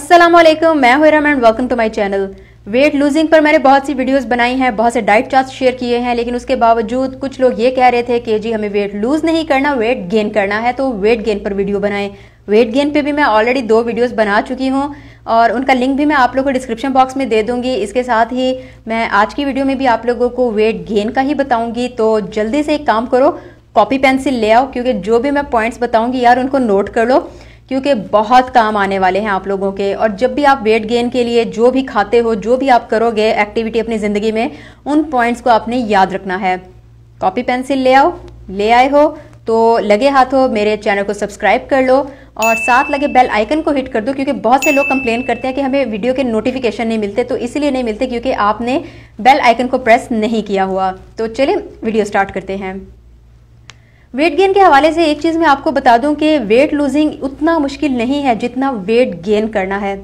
अस्सलामुअलैकुम, मैं हूं Iram and welcome to my channel. Weight losing पर मैंने बहुत सी वीडियोस बनाई हैं, बहुत से डाइट चार्ट्स शेयर किए हैं, लेकिन उसके बावजूद कुछ लोग ये कह रहे थे कि जी हमें वेट लूज नहीं करना, वेट गेन करना है, तो वेट गेन पर वीडियो बनाएं। वेट गेन पे भी मैं ऑलरेडी 2 वीडियोस बना चुकी हूँ और उनका लिंक भी मैं आप लोगों को डिस्क्रिप्शन बॉक्स में दे दूंगी। इसके साथ ही मैं आज की वीडियो में भी आप लोगों को वेट गेन का ही बताऊंगी। तो जल्दी से एक काम करो, कॉपी पेंसिल ले आओ, क्योंकि जो भी मैं पॉइंट्स बताऊंगी यार उनको नोट कर लो, क्योंकि बहुत काम आने वाले हैं आप लोगों के। और जब भी आप वेट गेन के लिए जो भी खाते हो, जो भी आप करोगे एक्टिविटी अपनी ज़िंदगी में, उन पॉइंट्स को आपने याद रखना है। कॉपी पेंसिल ले आओ, ले आए हो तो लगे हाथों मेरे चैनल को सब्सक्राइब कर लो और साथ लगे बेल आइकन को हिट कर दो, क्योंकि बहुत से लोग कंप्लेन करते हैं कि हमें वीडियो के नोटिफिकेशन नहीं मिलते। तो इसलिए नहीं मिलते क्योंकि आपने बेल आइकन को प्रेस नहीं किया हुआ। तो चलिए वीडियो स्टार्ट करते हैं। वेट गेन के हवाले से एक चीज़ मैं आपको बता दूं कि वेट लूजिंग उतना मुश्किल नहीं है जितना वेट गेन करना है।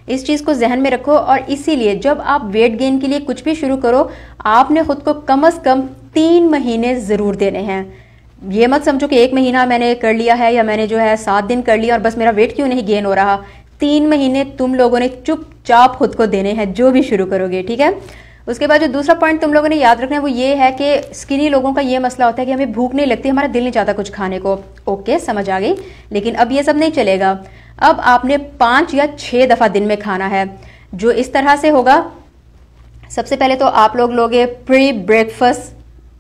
इस चीज़ को जहन में रखो। और इसीलिए जब आप वेट गेन के लिए कुछ भी शुरू करो, आपने खुद को कम से कम 3 महीने ज़रूर देने हैं। ये मत समझो कि 1 महीना मैंने कर लिया है या मैंने जो है 7 दिन कर लिया और बस मेरा वेट क्यों नहीं गेन हो रहा। 3 महीने तुम लोगों ने चुपचाप खुद को देने हैं जो भी शुरू करोगे, ठीक है। उसके बाद जो दूसरा पॉइंट तुम लोगों ने याद रखना है वो ये है कि स्किनी लोगों का ये मसला होता है कि हमें भूख नहीं लगती, हमारा दिल नहीं चाहता कुछ खाने को। ओके, समझ आ गई। लेकिन अब ये सब नहीं चलेगा। अब आपने 5 या 6 दफ़ा दिन में खाना है, जो इस तरह से होगा। सबसे पहले तो आप लोग लोगे प्री ब्रेकफास्ट,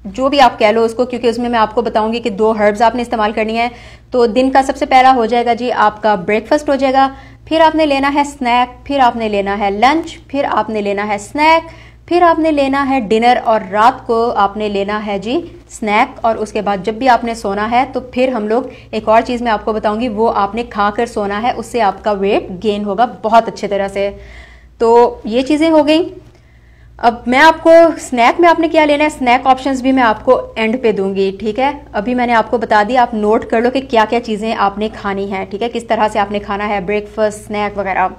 जो भी आप कह लो उसको, क्योंकि उसमें मैं आपको बताऊंगी कि 2 हर्ब्स आपने इस्तेमाल करनी है। तो दिन का सबसे पहला हो जाएगा जी आपका ब्रेकफास्ट हो जाएगा। फिर आपने लेना है स्नैक, फिर आपने लेना है लंच, फिर आपने लेना है स्नैक, फिर आपने लेना है डिनर और रात को आपने लेना है जी स्नैक। और उसके बाद जब भी आपने सोना है तो फिर हम लोग एक और चीज़ मैं आपको बताऊंगी, वो आपने खाकर सोना है, उससे आपका वेट गेन होगा बहुत अच्छे तरह से। तो ये चीज़ें हो गई। अब मैं आपको स्नैक में आपने क्या लेना है, स्नैक ऑप्शंस भी मैं आपको एंड पे दूंगी, ठीक है। अभी मैंने आपको बता दिया, आप नोट कर लो कि क्या क्या चीज़ें आपने खानी है, ठीक है, किस तरह से आपने खाना है, ब्रेकफास्ट, स्नैक वगैरह।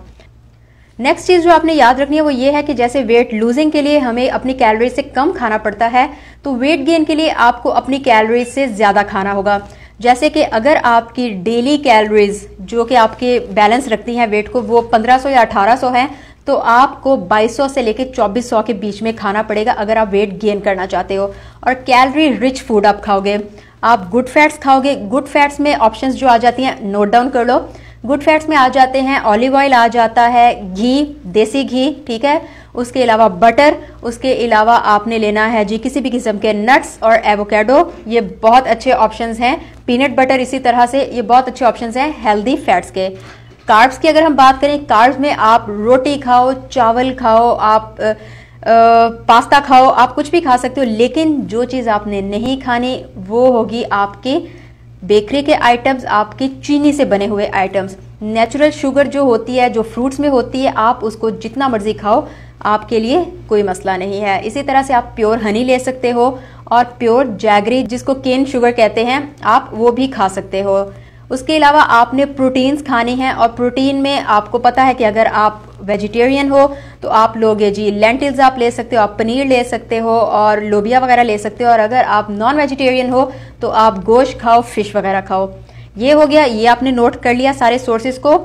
नेक्स्ट चीज़ जो आपने याद रखनी है वो ये है कि जैसे वेट लूजिंग के लिए हमें अपनी कैलोरी से कम खाना पड़ता है, तो वेट गेन के लिए आपको अपनी कैलोरी से ज़्यादा खाना होगा। जैसे कि अगर आपकी डेली कैलोरीज जो कि आपके बैलेंस रखती हैं वेट को, वो 1500 या 1800 हैं, तो आपको 2200 से लेकर 2400 के बीच में खाना पड़ेगा अगर आप वेट गेन करना चाहते हो। और कैलोरी रिच फूड आप खाओगे, आप गुड फैट्स खाओगे। गुड फैट्स में ऑप्शंस जो आ जाती हैं नोट डाउन कर लो। गुड फैट्स में आ जाते हैं ऑलिव ऑयल, आ जाता है घी, देसी घी, ठीक है। उसके अलावा बटर, उसके अलावा आपने लेना है जी किसी भी किस्म के नट्स और एवोकेडो, ये बहुत अच्छे ऑप्शंस हैं। पीनट बटर इसी तरह से, ये बहुत अच्छे ऑप्शंस हैं हेल्दी फैट्स के। कार्ब्स की अगर हम बात करें, कार्ब्स में आप रोटी खाओ, चावल खाओ, आप पास्ता खाओ, आप कुछ भी खा सकते हो। लेकिन जो चीज़ आपने नहीं खानी वो होगी आपकी बेकरी के आइटम्स, आपकी चीनी से बने हुए आइटम्स। नेचुरल शुगर जो होती है, जो फ्रूट्स में होती है, आप उसको जितना मर्जी खाओ, आपके लिए कोई मसला नहीं है। इसी तरह से आप प्योर हनी ले सकते हो और प्योर जैगरी, जिसको केन शुगर कहते हैं, आप वो भी खा सकते हो। उसके अलावा आपने प्रोटीन्स खानी हैं, और प्रोटीन में आपको पता है कि अगर आप वेजिटेरियन हो तो आप लोगे जी लेंटिल्स आप ले सकते हो, आप पनीर ले सकते हो और लोबिया वगैरह ले सकते हो। और अगर आप नॉन वेजिटेरियन हो तो आप गोश्त खाओ, फिश वगैरह खाओ। ये हो गया, ये आपने नोट कर लिया सारे सोर्सेज को।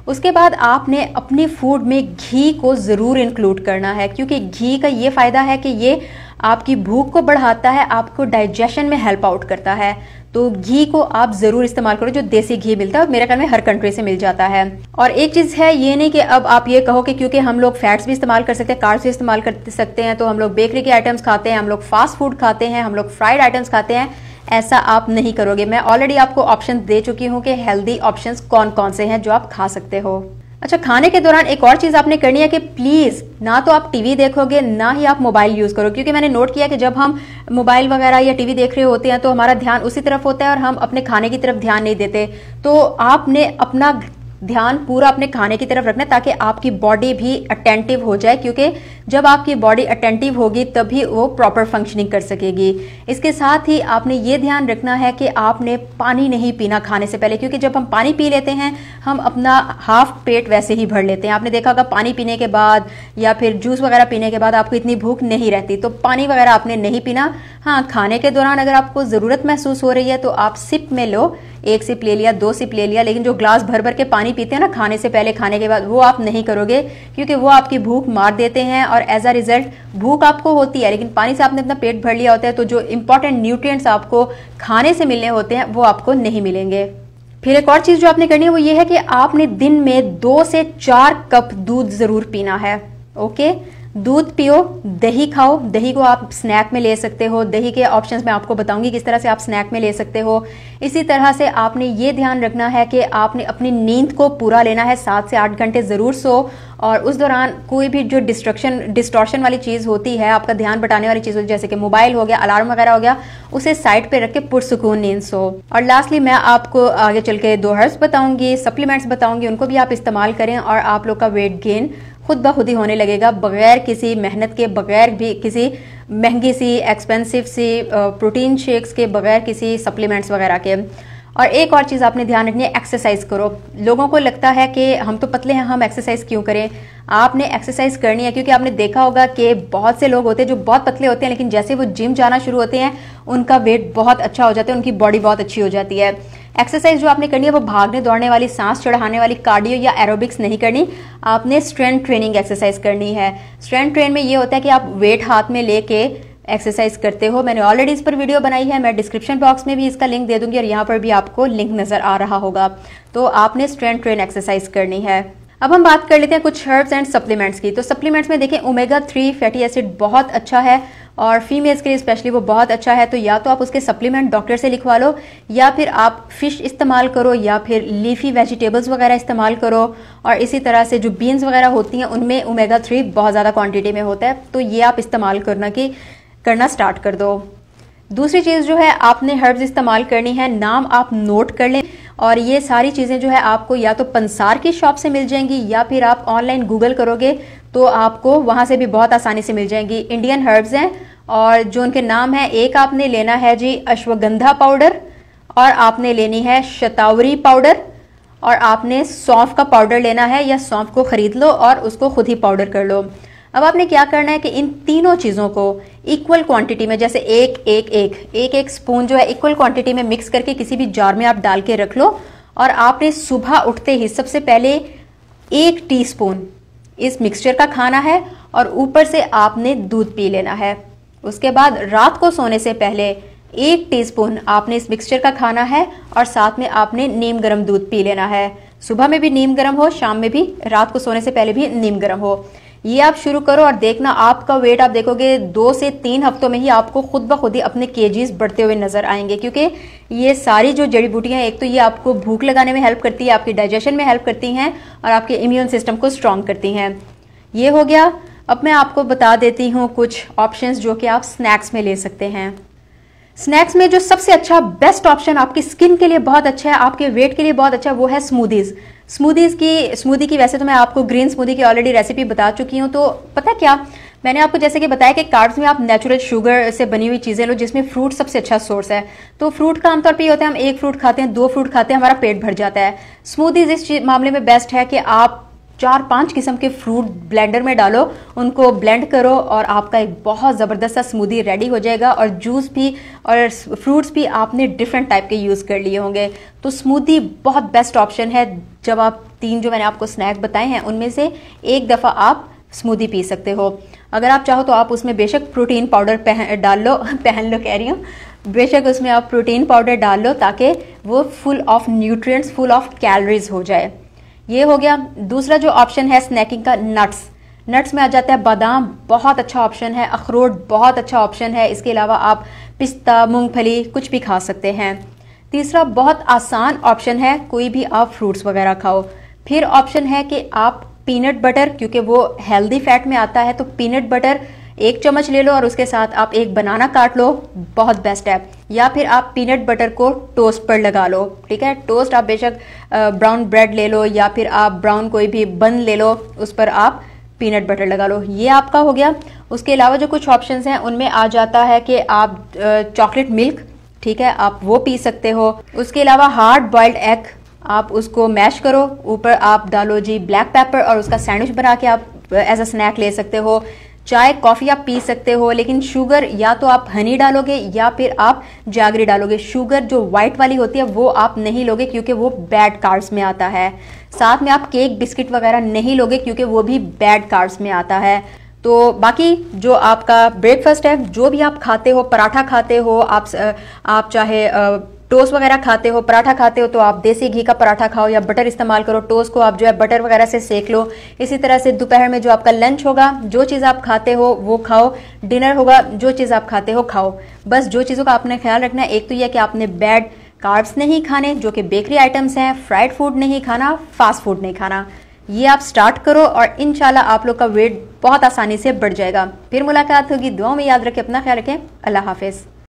उसके बाद आपने अपनी फूड में घी को ज़रूर इंक्लूड करना है, क्योंकि घी का ये फ़ायदा है कि ये आपकी भूख को बढ़ाता है, आपको डाइजेशन में हेल्प आउट करता है। तो घी को आप ज़रूर इस्तेमाल करो, जो देसी घी मिलता है, मेरे ख्याल में हर कंट्री से मिल जाता है। और एक चीज़ है, ये नहीं कि अब आप ये कहो कि क्योंकि हम लोग फैट्स भी इस्तेमाल कर सकते हैं, कार्ब्स भी इस्तेमाल कर सकते हैं, तो हम लोग बेकरी के आइटम्स खाते हैं, हम लोग फास्ट फूड खाते हैं, हम लोग फ्राइड आइटम्स खाते हैं। ऐसा आप नहीं करोगे। मैं ऑलरेडी आपको ऑप्शन दे चुकी हूँ कि हेल्दी ऑप्शंस कौन कौन से हैं जो आप खा सकते हो। अच्छा, खाने के दौरान एक और चीज़ आपने करनी है कि प्लीज़ ना तो आप टीवी देखोगे, ना ही आप मोबाइल यूज़ करो, क्योंकि मैंने नोट किया कि जब हम मोबाइल वगैरह या टीवी देख रहे होते हैं तो हमारा ध्यान उसी तरफ होता है और हम अपने खाने की तरफ ध्यान नहीं देते। तो आपने अपना ध्यान पूरा अपने खाने की तरफ रखना है, ताकि आपकी बॉडी भी अटेंटिव हो जाए, क्योंकि जब आपकी बॉडी अटेंटिव होगी तभी वो प्रॉपर फंक्शनिंग कर सकेगी। इसके साथ ही आपने ये ध्यान रखना है कि आपने पानी नहीं पीना खाने से पहले, क्योंकि जब हम पानी पी लेते हैं हम अपना हाफ पेट वैसे ही भर लेते हैं। आपने देखा होगा पानी पीने के बाद या फिर जूस वगैरह पीने के बाद आपको इतनी भूख नहीं रहती, तो पानी वगैरह आपने नहीं पीना। हाँ, खाने के दौरान अगर आपको ज़रूरत महसूस हो रही है तो आप सिप में लो, 1 सिप ले लिया, 2 सिप ले लिया, लेकिन जो ग्लास भर भर के पानी पीते हैं ना खाने से पहले, खाने के बाद, वो आप नहीं करोगे, क्योंकि वो आपकी भूख मार देते हैं और एज अ रिजल्ट भूख आपको होती है लेकिन पानी से आपने अपना पेट भर लिया होता है, तो जो इंपॉर्टेंट न्यूट्रिएंट्स आपको खाने से मिलने होते हैं वो आपको नहीं मिलेंगे। फिर एक और चीज़ जो आपने करनी है वो ये है कि आपने दिन में 2 से 4 कप दूध ज़रूर पीना है। ओके, दूध पियो, दही खाओ, दही को आप स्नैक में ले सकते हो, दही के ऑप्शंस मैं आपको बताऊंगी किस तरह से आप स्नैक में ले सकते हो। इसी तरह से आपने ये ध्यान रखना है कि आपने अपनी नींद को पूरा लेना है, 7 से 8 घंटे ज़रूर सो, और उस दौरान कोई भी जो डिस्टॉर्शन वाली चीज़ होती है, आपका ध्यान बटाने वाली चीज़ होती है, जैसे कि मोबाइल हो गया, अलार्म वगैरह हो गया, उसे साइड पे रख के पुरसुकून नींद सो। और लास्टली मैं आपको आगे चल के 2 हर्ब्स बताऊंगी, सप्लीमेंट्स बताऊंगी, उनको भी आप इस्तेमाल करें और आप लोग का वेट गेन खुद ब खुद ही होने लगेगा, बगैर किसी मेहनत के, बगैर भी किसी महंगी सी एक्सपेंसिव सी प्रोटीन शेक्स के, बगैर किसी सप्लीमेंट्स वगैरह के। और एक और चीज़ आपने ध्यान रखनी है, एक्सरसाइज करो। लोगों को लगता है कि हम तो पतले हैं, हम एक्सरसाइज क्यों करें। आपने एक्सरसाइज करनी है, क्योंकि आपने देखा होगा कि बहुत से लोग होते हैं जो बहुत पतले होते हैं, लेकिन जैसे वो जिम जाना शुरू होते हैं उनका वेट बहुत अच्छा हो जाता है, उनकी बॉडी बहुत अच्छी हो जाती है। एक्सरसाइज जो आपने करनी है वो भागने दौड़ने वाली, सांस चढ़ाने वाली, कार्डियो या एरोबिक्स नहीं करनी, आपने स्ट्रेंथ ट्रेनिंग एक्सरसाइज करनी है। स्ट्रेंथ ट्रेन में ये होता है कि आप वेट हाथ में लेके एक्सरसाइज करते हो। मैंने ऑलरेडी इस पर वीडियो बनाई है, मैं डिस्क्रिप्शन बॉक्स में भी इसका लिंक दे दूंगी और यहाँ पर भी आपको लिंक नजर आ रहा होगा। तो आपने स्ट्रेंथ ट्रेन एक्सरसाइज करनी है। अब हम बात कर लेते हैं कुछ हर्ब्स एंड सप्लीमेंट्स की। तो सप्लीमेंट्स में देखें, ओमेगा 3 फैटी एसिड बहुत अच्छा है और फीमेल्स के लिए स्पेशली वो बहुत अच्छा है। तो या तो आप उसके सप्लीमेंट डॉक्टर से लिखवा लो, या फिर आप फिश इस्तेमाल करो, या फिर लीफी वेजिटेबल्स वगैरह इस्तेमाल करो। और इसी तरह से जो बीन्स वगैरह होती हैं उनमें ओमेगा 3 बहुत ज़्यादा क्वान्टिटी में होता है, तो ये आप इस्तेमाल करना स्टार्ट कर दो। दूसरी चीज़ जो है, आपने हर्ब्स इस्तेमाल करनी है, नाम आप नोट कर लें, और ये सारी चीज़ें जो है आपको या तो पंसार की शॉप से मिल जाएंगी, या फिर आप ऑनलाइन गूगल करोगे तो आपको वहाँ से भी बहुत आसानी से मिल जाएंगी। इंडियन हर्ब्स हैं और जो उनके नाम है, एक आपने लेना है जी अश्वगंधा पाउडर, और आपने लेनी है शतावरी पाउडर, और आपने सौंफ का पाउडर लेना है, या सौंफ को खरीद लो और उसको खुद ही पाउडर कर लो। अब आपने क्या करना है कि इन तीनों चीज़ों को इक्वल क्वांटिटी में, जैसे एक स्पून जो है इक्वल क्वांटिटी में मिक्स करके किसी भी जार में आप डाल के रख लो, और आपने सुबह उठते ही सबसे पहले 1 टीस्पून इस मिक्सचर का खाना है, और ऊपर से आपने दूध पी लेना है। उसके बाद रात को सोने से पहले 1 टीस्पून आपने इस मिक्सचर का खाना है, और साथ में आपने नीम गर्म दूध पी लेना है। सुबह में भी नीम गर्म हो, शाम में भी, रात को सोने से पहले भी नीम गर्म हो। ये आप शुरू करो और देखना आपका वेट, आप देखोगे 2 से 3 हफ्तों में ही आपको खुद ब खुद ही अपने केजीज बढ़ते हुए नजर आएंगे। क्योंकि ये सारी जो जड़ी बूटियां, एक तो ये आपको भूख लगाने में हेल्प करती है, आपकी डाइजेशन में हेल्प करती हैं, और आपके इम्यून सिस्टम को स्ट्रांग करती हैं। ये हो गया। अब मैं आपको बता देती हूँ कुछ ऑप्शंस जो कि आप स्नैक्स में ले सकते हैं। स्नैक्स में जो सबसे अच्छा बेस्ट ऑप्शन आपकी स्किन के लिए बहुत अच्छा है, आपके वेट के लिए बहुत अच्छा है, वो है स्मूदीज। स्मूदी की वैसे तो मैं आपको ग्रीन स्मूदी की ऑलरेडी रेसिपी बता चुकी हूँ। तो पता क्या, मैंने आपको जैसे कि बताया कि कार्ब्स में आप नेचुरल शुगर से बनी हुई चीज़ें लो, जिसमें फ्रूट सबसे अच्छा सोर्स है। तो फ्रूट का आमतौर पे ये होता है, हम 1 फ्रूट खाते हैं, 2 फ्रूट खाते हैं, हमारा पेट भर जाता है। स्मूदीज इस मामले में बेस्ट है कि आप 4-5 किस्म के फ्रूट ब्लेंडर में डालो, उनको ब्लेंड करो, और आपका एक बहुत ज़बरदस्त सा स्मूदी रेडी हो जाएगा। और जूस भी और फ्रूट्स भी आपने डिफरेंट टाइप के यूज़ कर लिए होंगे। तो स्मूदी बहुत बेस्ट ऑप्शन है। जब आप 3 जो मैंने आपको स्नैक बताए हैं उनमें से एक दफ़ा आप स्मूदी पी सकते हो। अगर आप चाहो तो आप उसमें बेशक प्रोटीन पाउडर डाल लो कह रही हूँ, बेशक उसमें आप प्रोटीन पाउडर डाल लो, ताकि वो full of nutrients, full of calories हो जाए। ये हो गया। दूसरा जो ऑप्शन है स्नैकिंग का, नट्स में आ जाता है बादाम, बहुत अच्छा ऑप्शन है। अखरोट बहुत अच्छा ऑप्शन है। इसके अलावा आप पिस्ता, मूंगफली कुछ भी खा सकते हैं। तीसरा बहुत आसान ऑप्शन है, कोई भी आप फ्रूट्स वगैरह खाओ। फिर ऑप्शन है कि आप पीनट बटर, क्योंकि वो हेल्दी फैट में आता है, तो पीनट बटर 1 चम्मच ले लो और उसके साथ आप 1 बनाना काट लो, बहुत बेस्ट है। या फिर आप पीनट बटर को टोस्ट पर लगा लो, ठीक है। टोस्ट आप बेशक ब्राउन ब्रेड ले लो, या फिर आप ब्राउन कोई भी बन ले लो, उस पर आप पीनट बटर लगा लो। ये आपका हो गया। उसके अलावा जो कुछ ऑप्शंस हैं उनमें आ जाता है कि आप चॉकलेट मिल्क, ठीक है, आप वो पी सकते हो। उसके अलावा हार्ड बॉइल्ड एग, आप उसको मैश करो, ऊपर आप डालो जी ब्लैक पेपर, और उसका सैंडविच बना के आप एज अ स्नैक ले सकते हो। चाय कॉफ़ी आप पी सकते हो, लेकिन शुगर या तो आप हनी डालोगे या फिर आप जागरी डालोगे। शुगर जो वाइट वाली होती है वो आप नहीं लोगे क्योंकि वो बैड कार्ब्स में आता है। साथ में आप केक बिस्किट वगैरह नहीं लोगे क्योंकि वो भी बैड कार्ब्स में आता है। तो बाकी जो आपका ब्रेकफास्ट है, जो भी आप खाते हो, पराठा खाते हो, आप चाहे टोस्ट वगैरह खाते हो, पराठा खाते हो, तो आप देसी घी का पराठा खाओ या बटर इस्तेमाल करो। टोस्ट को आप जो है बटर वगैरह से सेक लो। इसी तरह से दोपहर में जो आपका लंच होगा, जो चीज़ आप खाते हो वो खाओ। डिनर होगा, जो चीज़ आप खाते हो खाओ। बस जो चीज़ों का आपने ख्याल रखना है, एक तो यह कि आपने बैड कार्ब्स नहीं खाने जो कि बेकरी आइटम्स हैं, फ्राइड फूड नहीं खाना, फास्ट फूड नहीं खाना। ये आप स्टार्ट करो और इंशाल्लाह आप लोग का वेट बहुत आसानी से बढ़ जाएगा। फिर मुलाकात होगी। दुआ में याद रखें, अपना ख्याल रखें। अल्लाह हाफिज़।